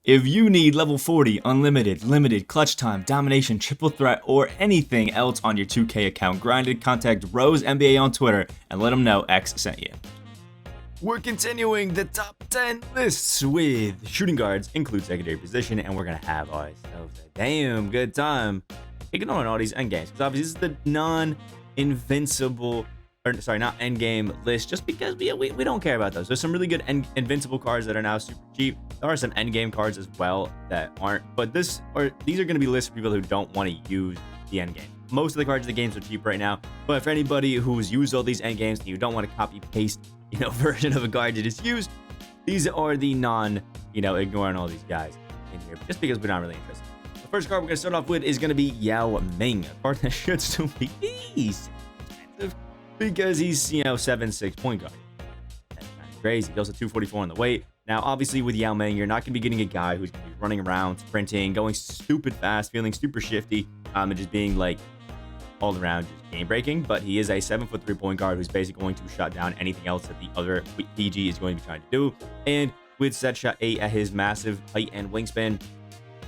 If you need level 40, unlimited, limited, clutch time, domination, triple threat, or anything else on your 2K account grinded, contact Rose NBA on Twitter and let them know X sent you. We're continuing the top 10 lists with shooting guards, include secondary position, and we're going to have ourselves a damn good time ignoring all these endgames. Because obviously this is the non-invincible, not endgame list, just because we don't care about those. There's some really good invincible cards that are now super cheap. There are some endgame cards as well that aren't, but these are going to be lists for people who don't want to use the endgame. Most of the cards in the games are cheap right now, but for anybody who's used all these endgames and you don't want to copy paste, version of a card you just used, these are the ignoring all these guys in here, just because we're not really interested. The first card we're going to start off with is going to be Yao Ming, a card that should still be expensive because he's, 7'6" point guard. That's kind of crazy. He goes to 244 on the weight. Now, obviously, with Yao Ming, you're not going to be getting a guy who's going to be running around, sprinting, going stupid fast, feeling super shifty, and just being all around just game breaking. But he is a 7'3" point guard who's basically going to shut down anything else that the other PG is going to be trying to do. And with set shot 8 at his massive height and wingspan,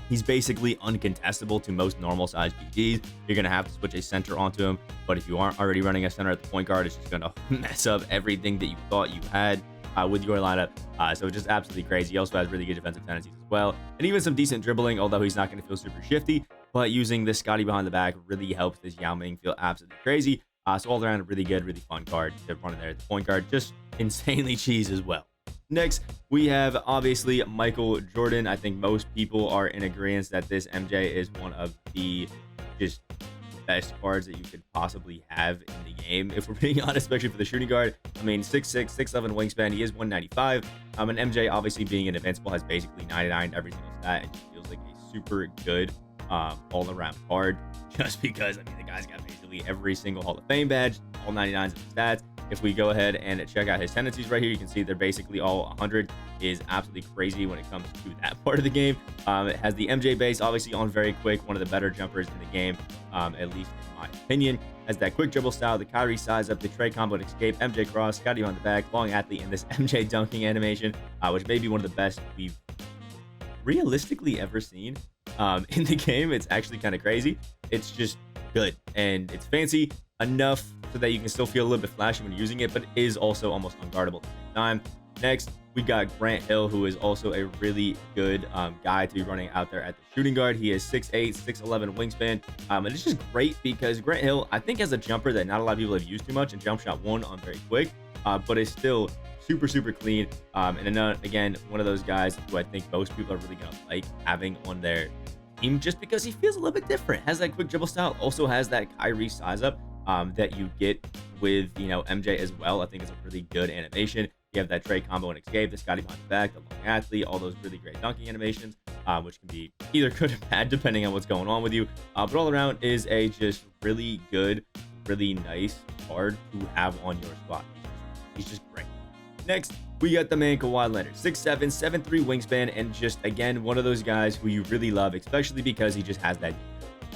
he's basically uncontestable to most normal size PGs. You're going to have to switch a center onto him. But if you aren't already running a center at the point guard, it's just going to mess up everything that you thought you had with your lineup. So it's just absolutely crazy. He also has really good defensive tendencies as well, and even some decent dribbling, although he's not going to feel super shifty. But using this Scotty behind the back really helps this Yao Ming feel absolutely crazy. So all around, a really good, really fun card to run in there at the point guard. Just insanely cheese as well. Next, we have obviously Michael Jordan. I think most people are in agreement that this MJ is one of the just best cards that you could possibly have in the game, if we're being honest, especially for the shooting guard. I mean, 6'6", 6'11" wingspan. He is 195. And MJ, obviously being an invincible, has basically 99 every single stat, and just feels like a super good all-around card. Just because, the guy's got basically every single Hall of Fame badge, all 99s of the stats. If we go ahead and check out his tendencies right here, you can see they're basically all 100. Is absolutely crazy when it comes to that part of the game. It has the MJ base, obviously on very quick, one of the better jumpers in the game, at least in my opinion. Has that quick dribble style, the Kyrie size up, the Trey combo and escape, MJ cross, Scotty on the back, long athlete, and this MJ dunking animation, which may be one of the best we've realistically ever seen in the game. It's actually kind of crazy. It's just good, and it's fancy enough so that you can still feel a little bit flashy when you're using it, but it is also almost unguardable at the same time. Next, we got Grant Hill, who is also a really good guy to be running out there at the shooting guard. He is 6'8", 6'11" wingspan, and it's just great because Grant Hill, I think, has a jumper that not a lot of people have used too much, and jump shot 1 on very quick, but it's still super clean. And again, one of those guys who I think most people are really gonna like having on their team, just because he feels a little bit different. Has that quick dribble style, also has that Kyrie size up that you get with MJ as well. I think it's a really good animation. You have that Trey combo and escape, the Scotty behind the back, the long athlete, all those really great dunking animations, which can be either good or bad depending on what's going on with you. But all around is a just really good, really nice card to have on your squad. He's just great. Next, we got the man Kawhi Leonard, 6'7", 7'3" wingspan, and just, again, one of those guys who you really love, especially because he just has that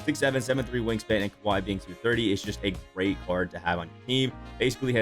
6'7", 7'3" wingspan, and Kawhi being 230 is just a great card to have on your team. Basically he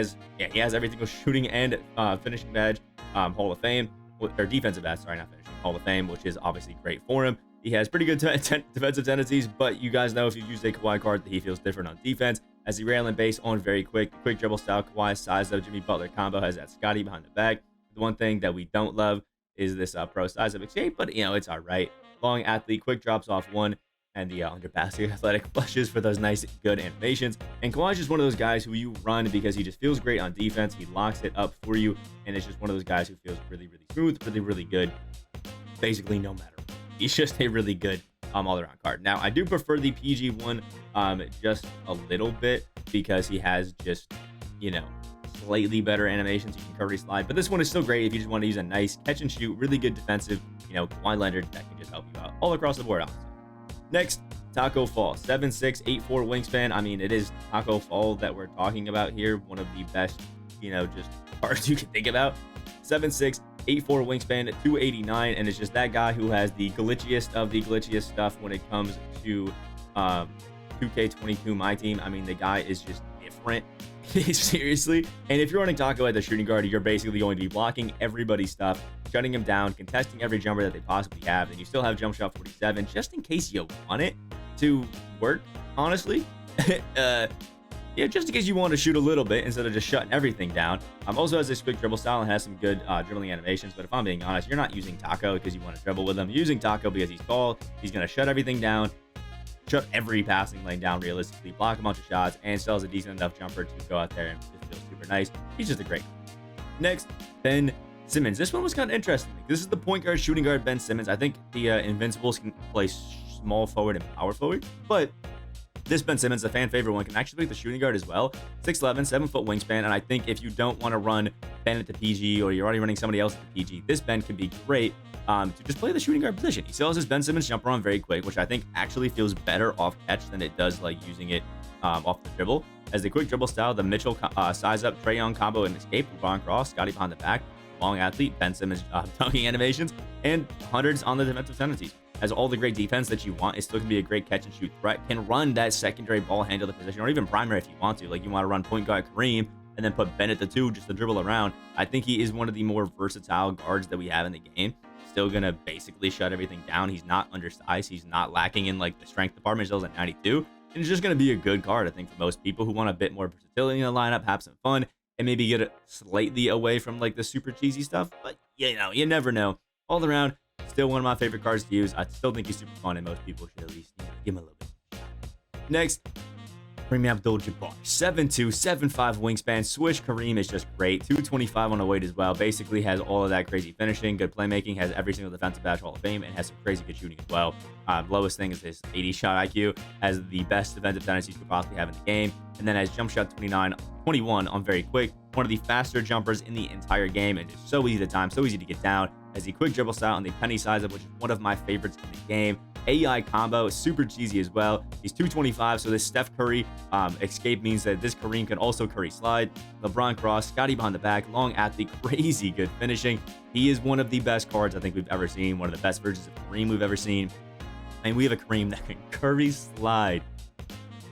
has everything with shooting and finishing badge, Hall of Fame, or defensive badge, sorry, not finishing, Hall of Fame, which is obviously great for him. He has pretty good defensive tendencies, but you guys know if you use a Kawhi card that he feels different on defense. As the railing base on very quick dribble style, Kawhi size of Jimmy Butler combo has that Scotty behind the back. The one thing that we don't love is this pro size of escape, but it's all right. Long athlete, quick drops off 1, and the under-basket athletic flushes for those nice, good animations. And Kawhi's just one of those guys who you run because he just feels great on defense. He locks it up for you, and it's just one of those guys who feels really smooth, really good, basically no matter what. He's just a really good all-around card. Now, I do prefer the PG one just a little bit because he has just, slightly better animations. You can curry slide, but this one is still great if you just want to use a nice catch and shoot, really good defensive, Kawhi Leonard that can just help you out all across the board, honestly. Next, Taco Fall, 7'6", 8'4" wingspan. It is Taco Fall that we're talking about here. One of the best, just cards you can think about. 7'6", 8'4" wingspan, 289, and it's just that guy who has the glitchiest of the glitchiest stuff when it comes to 2K22 My Team. The guy is just different. Seriously. And if you're running Taco at the shooting guard, you're basically going to be blocking everybody's stuff shutting him down, contesting every jumper that they possibly have, and you still have jump shot 47 just in case you want it to work, honestly. Yeah, just in case you want to shoot a little bit instead of just shutting everything down. Also has this quick dribble style and has some good dribbling animations, but if I'm being honest, you're not using Taco because you want to dribble with him. You're using Taco because he's tall, he's going to shut everything down, shut every passing lane down realistically, block a bunch of shots, and still has a decent enough jumper to go out there and just feel super nice. He's just a great. Next, Ben Simmons. This one was kind of interesting. This is the point guard, shooting guard Ben Simmons. I think the Invincibles can play small forward and power forward, but this Ben Simmons, the fan favorite one, can actually play the shooting guard as well. 6'11", 7-foot wingspan, and I think if you don't want to run Ben at the PG or you're already running somebody else at the PG, this Ben can be great to just play the shooting guard position. He still has his Ben Simmons jumper on very quick, which I think actually feels better off catch than it does like using it off the dribble. As the quick dribble style, the Mitchell size up, Trae Young combo and escape, LeBron cross, Scotty behind the back, long athlete, Ben Simmons dunking animations, and hundreds on the defensive tendencies. Has all the great defense that you want. It still can be a great catch and shoot threat. Can run that secondary ball handler position or even primary if you want to. Like you want to run point guard Kareem and then put Ben at the 2 just to dribble around. I think he is one of the more versatile guards that we have in the game. Still going to basically shut everything down. He's not undersized. He's not lacking in like the strength department. He's at 92. And it's just going to be a good card, I think, for most people who want a bit more versatility in the lineup, have some fun, and maybe get it slightly away from like the super cheesy stuff. But you know, you never know. All around, still one of my favorite cards to use. I still think he's super fun, and most people should at least give him a little bit. Next, Kareem Abdul-Jabbar, 7'2", 7'5" wingspan. Swish Kareem is just great. 225 on the weight as well. Basically has all of that crazy finishing, good playmaking, has every single defensive badge Hall of Fame, and has some crazy good shooting as well. Lowest thing is his 80 shot IQ, has the best defensive tendencies you could possibly have in the game, and then has jump shot 21 on very quick. One of the faster jumpers in the entire game, and just so easy to time, so easy to get down. Has the quick dribble style and the penny size up, which is one of my favorites in the game. AI combo is super cheesy as well. He's 225, so this Steph Curry escape means that this Kareem can also Curry slide. LeBron cross, Scotty behind the back, long athlete, crazy good finishing. He is one of the best cards I think we've ever seen, one of the best versions of Kareem we've ever seen. And we have a Kareem that can Curry slide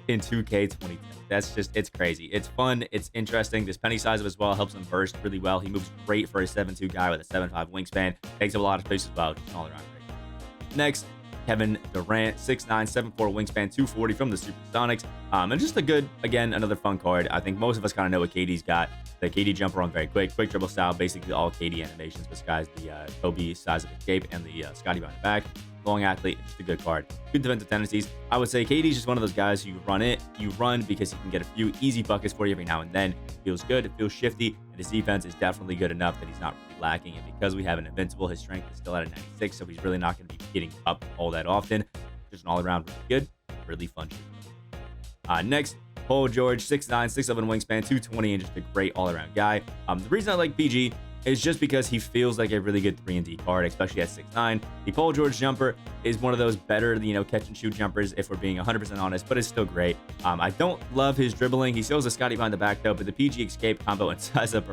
in 2K22. That's just, it's crazy. It's fun. It's interesting. This penny size up as well helps him burst really well. He moves great for a 7'2" guy with a 7'5" wingspan. Takes up a lot of space as well. Just all around great. Next, Kevin Durant, 6'9", 7'4" wingspan, 240 from the Supersonics. And just a good, again, another fun card. I think most of us kind of know what KD's got. The KD jumper on very quick dribble style, basically all KD animations besides the Kobe size of escape and the Scotty behind the back. Long athlete, just a good card. Good defensive tendencies. I would say KD's just one of those guys who you run because he can get a few easy buckets for you every now and then. It feels good, it feels shifty, and his defense is definitely good enough that he's not really lacking. And because we have an Invincible, his strength is still at a 96, so he's really not going to be getting up all that often. Just an all-around really good, really fun shooter. Next, Paul George, 6'9", 6'11" wingspan, 220, and just a great all-around guy. The reason I like PG is just because he feels like a really good 3-and-D card, especially at 6'9". The Paul George jumper is one of those better, catch and shoot jumpers if we're being 100% honest, but it's still great. I don't love his dribbling. He still has a Scotty behind the back though, but the PG escape combo and size up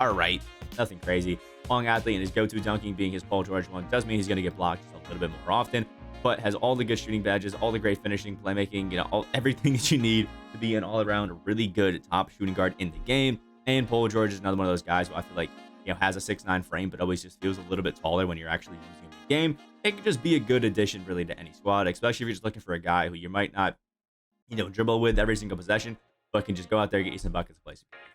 are right. Nothing crazy. Long athlete and his go-to dunking being his Paul George one does mean he's going to get blocked just a little bit more often, but has all the good shooting badges, all the great finishing, playmaking, everything that you need to be an all-around really good top shooting guard in the game. And Paul George is another one of those guys who I feel like, has a 6'9" frame, but always just feels a little bit taller when you're actually using the game. It could just be a good addition really to any squad, especially if you're just looking for a guy who you might not, dribble with every single possession, but can just go out there and get you some buckets and play some defense.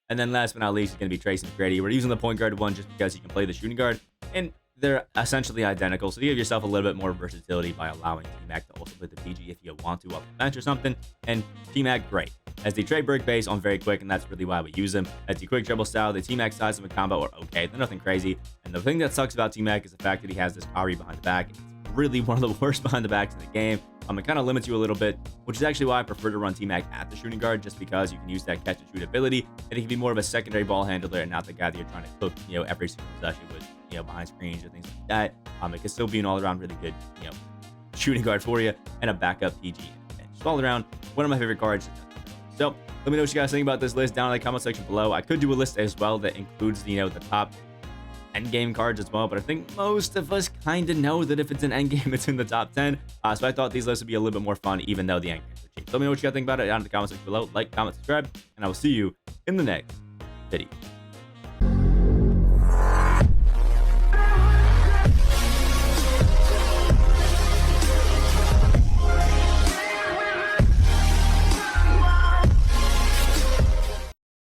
And then last but not least is going to be Tracy McGrady. We're using the point guard one just because he can play the shooting guard, and they're essentially identical. So you give yourself a little bit more versatility by allowing T-Mac to also play the PG if you want to off the bench or something. And T-Mac, great. As the trade break base on very quick, and that's really why we use him. As the quick dribble style, the T-Mac size of a combo are okay. They're nothing crazy. And the thing that sucks about T-Mac is the fact that he has this Kyrie behind the back. It's really one of the worst behind the backs in the game. It kind of limits you a little bit, which is actually why I prefer to run T-Mac at the shooting guard, just because you can use that catch and shoot ability, and he can be more of a secondary ball handler and not the guy that you're trying to cook, every single possession with, behind screens or things like that. It can still be an all-around really good, shooting guard for you and a backup PG. Just all around, one of my favorite cards. So let me know what you guys think about this list down in the comment section below. I could do a list as well that includes, the top endgame cards as well, but I think most of us kind of know that if it's an endgame, it's in the top 10. So I thought these lists would be a little bit more fun, even though the endgames are cheap. So let me know what you guys think about it down in the comment section below. Like, comment, subscribe, and I will see you in the next video.